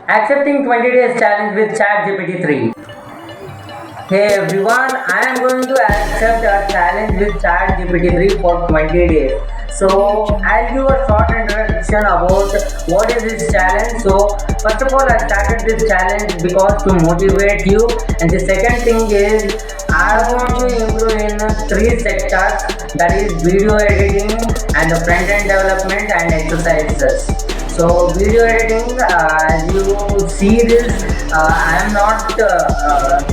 Accepting 20 days challenge with ChatGPT 3. Hey everyone, I am going to accept a challenge with ChatGPT 3 for 20 days. So I'll give a short introduction about what is this challenge. So first of all, I started this challenge because to motivate you, and the second thing is I want to improve in three sectors, that is video editing and the front end development and exercises. So video editing, as you see this, I am not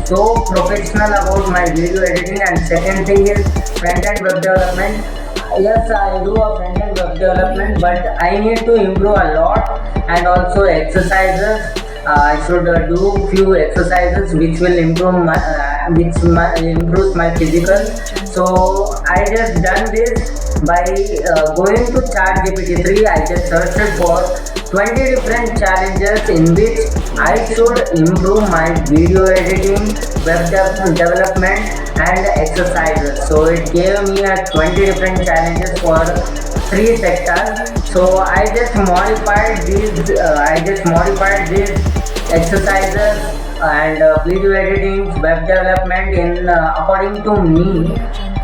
so professional about my video editing. And second thing is front end web development. Yes, I do a front end web development, but I need to improve a lot. And also exercises. I should do few exercises which will improve improves my physical. So I just done this by going to ChatGPT 3. I just searched for 20 different challenges in which I should improve my video editing, development and exercises. So it gave me a 20 different challenges for three sectors. So I just modified these exercises and video editing, web development in according to me,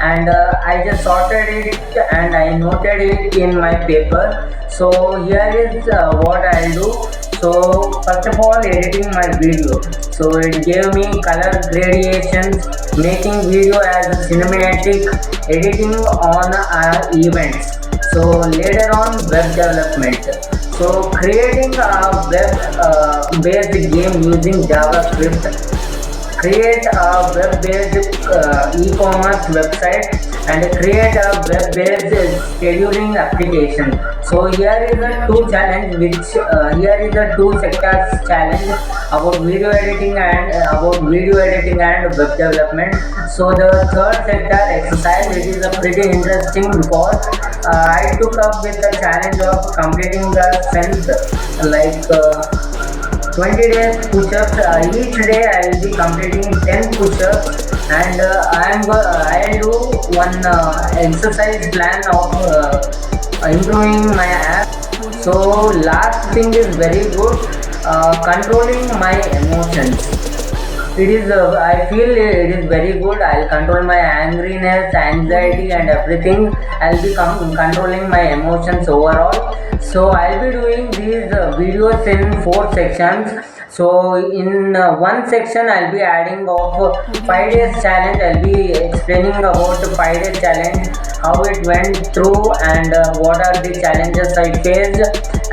and I just sorted it and I noted it in my paper. So here is what I'll do. So first of all, editing my video. So it gave me color gradations, making video as a cinematic, editing on events. So later on, web development. So creating a web based game using JavaScript, create a web-based e-commerce website and create a web-based scheduling application. So here is a two challenge here is a two sectors challenge about video editing and web development. So the third sector exercise, it is a pretty interesting because I took up with the challenge of completing the sense 20 days push-ups. Each day I will be completing 10 push-ups, and I'll do one exercise plan of improving my app. So last thing is very good, controlling my emotions. It is I feel it is very good. I'll control my angriness, anxiety and everything. I'll be controlling my emotions overall. So I'll be doing these videos in 4 sections. So in one section I'll be adding of 5 days challenge. I'll be explaining about 5 days challenge, how it went through and what are the challenges I faced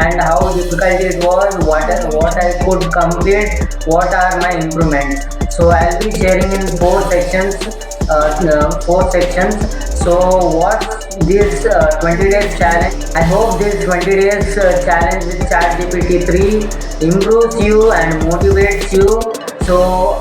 and how difficult it was, what I could complete, what are my improvements. So I'll be sharing in 4 sections. So what's this 20 days challenge? I hope this 20 days challenge with ChatGPT 3 improves you and motivates you. So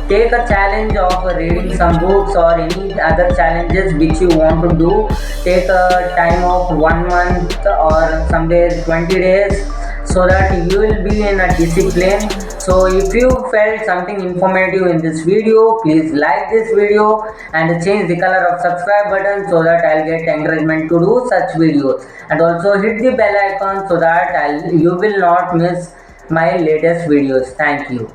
take a challenge of reading some books or any other challenges which you want to do. Take a time of 1 month or some days 20 days, so that you will be in a discipline. So if you felt something informative in this video, please like this video and change the color of subscribe button so that I'll get encouragement to do such videos, and also hit the bell icon so that you will not miss my latest videos. Thank you.